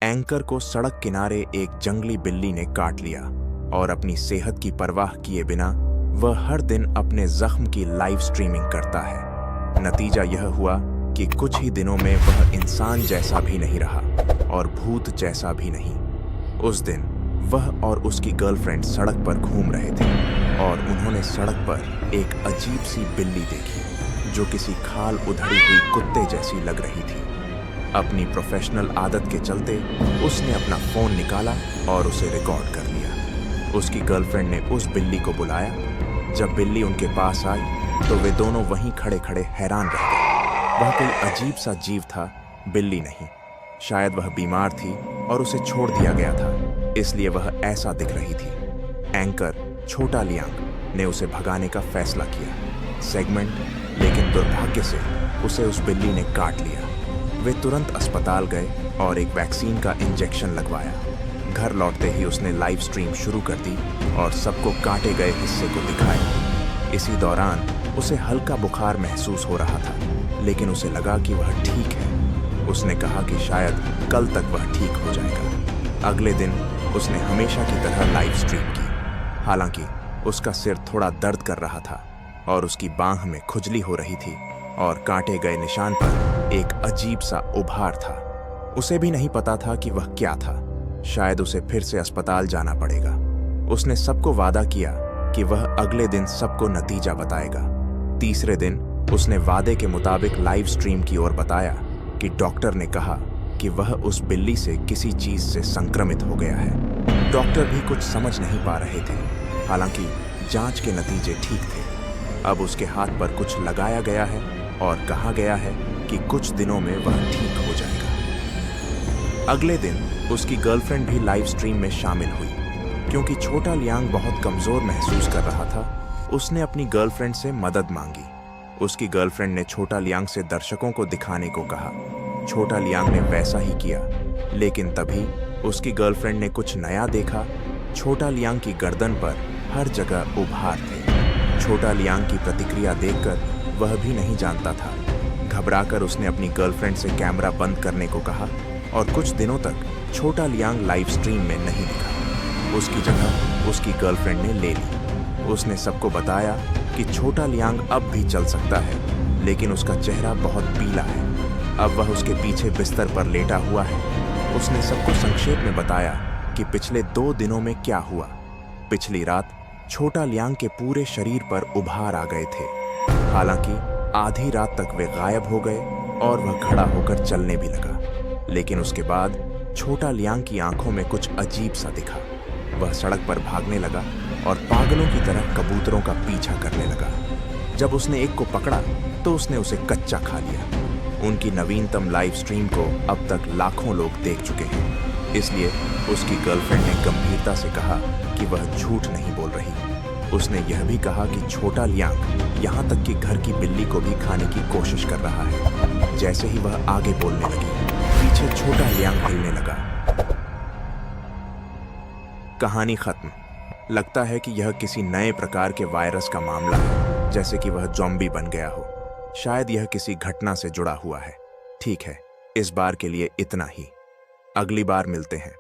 Anchor को सड़क किनारे एक जंगली बिल्ली ने काट लिया और अपनी सेहत की परवाह किए बिना वह हर दिन अपने जख्म की लाइव स्ट्रीमिंग करता है। नतीजा यह हुआ कि कुछ ही दिनों में वह इंसान जैसा भी नहीं रहा और भूत जैसा भी नहीं। उस दिन वह और उसकी गर्लफ्रेंड सड़क पर घूम रहे थे और उन्होंने सड़क पर एक अजीब सी बिल्ली देखी जो किसी खाल उधड़ी हुई कुत्ते जैसी लग रही थी। अपनी प्रोफेशनल आदत के चलते उसने अपना फोन निकाला और उसे रिकॉर्ड कर लिया। उसकी गर्लफ्रेंड ने उस बिल्ली को बुलाया। जब बिल्ली उनके पास आई तो वे दोनों वहीं खड़े खड़े हैरान रह गए। वह कोई अजीब सा जीव था, बिल्ली नहीं। शायद वह बीमार थी और उसे छोड़ दिया गया था, इसलिए वह ऐसा दिख रही थी। एंकर छोटा लियांग ने उसे भगाने का फैसला किया सेगमेंट, लेकिन दुर्भाग्य से उसे उस बिल्ली ने काट लिया। वे तुरंत अस्पताल गए और एक वैक्सीन का इंजेक्शन लगवाया। घर लौटते ही उसने लाइव स्ट्रीम शुरू कर दी और सबको काटे गए हिस्से को दिखाया। इसी दौरान उसे हल्का बुखार महसूस हो रहा था, लेकिन उसे लगा कि वह ठीक है। उसने कहा कि शायद कल तक वह ठीक हो जाएगा। अगले दिन उसने हमेशा की तरह लाइव स्ट्रीम की। हालांकि उसका सिर थोड़ा दर्द कर रहा था और उसकी बांह में खुजली हो रही थी और काटे गए निशान पर एक अजीब सा उभार था। उसे भी नहीं पता था कि वह क्या था। शायद उसे फिर से अस्पताल जाना पड़ेगा। उसने सबको वादा किया कि वह अगले दिन सबको नतीजा बताएगा। तीसरे दिन उसने वादे के मुताबिक लाइव स्ट्रीम की ओर बताया कि डॉक्टर ने कहा कि वह उस बिल्ली से किसी चीज से संक्रमित हो गया है। डॉक्टर भी कुछ समझ नहीं पा रहे थे, हालांकि जांच के नतीजे ठीक थे। अब उसके हाथ पर कुछ लगाया गया है और कहा गया है कि कुछ दिनों में वह ठीक हो जाएगा। अगले दिन उसकी गर्लफ्रेंड भी लाइव स्ट्रीम में शामिल हुई। क्योंकि छोटा लियांग बहुत कमजोर महसूस कर रहा था, उसने अपनी गर्लफ्रेंड से मदद मांगी। उसकी गर्लफ्रेंड ने छोटा लियांग से दर्शकों को दिखाने को कहा। छोटा लियांग ने वैसा ही किया, लेकिन तभी उसकी गर्लफ्रेंड ने कुछ नया देखा। छोटा लियांग की गर्दन पर हर जगह उभार थे। छोटा लियांग की प्रतिक्रिया देखकर वह भी नहीं जानता था। घबराकर उसने अपनी गर्लफ्रेंड से कैमरा बंद करने को कहा और कुछ दिनों तक छोटा लियांग लाइव स्ट्रीम में नहीं दिखा। उसकी जगह उसकी गर्लफ्रेंड ने ले ली। उसने सबको बताया कि छोटा लियांग अब भी चल सकता है, लेकिन उसका चेहरा बहुत पीला है। अब वह उसके पीछे बिस्तर पर लेटा हुआ है। उसने सबको संक्षेप में बताया कि पिछले 2 दिनों में क्या हुआ। पिछली रात छोटा लियांग के पूरे शरीर पर उभार आ गए थे। हालांकि आधी रात तक वे गायब हो गए और वह खड़ा होकर चलने भी लगा, लेकिन उसके बाद छोटा लियांग की आंखों में कुछ अजीब सा दिखा। वह सड़क पर भागने लगा और पागलों की तरह कबूतरों का पीछा करने लगा। जब उसने एक को पकड़ा तो उसने उसे कच्चा खा लिया। उनकी नवीनतम लाइव स्ट्रीम को अब तक लाखों लोग देख चुके हैं, इसलिए उसकी गर्लफ्रेंड ने गंभीरता से कहा कि वह झूठ नहीं बोल रही। उसने यह भी कहा कि छोटा लियांग यहाँ तक कि घर की बिल्ली को भी खाने की कोशिश कर रहा है। जैसे ही वह आगे बोलने लगी, पीछे छोटा लियांग हिलने लगा। कहानी खत्म। लगता है कि यह किसी नए प्रकार के वायरस का मामला है, जैसे कि वह ज़ॉम्बी बन गया हो। शायद यह किसी घटना से जुड़ा हुआ है। ठीक है, इस बार के लिए इतना ही। अगली बार मिलते हैं।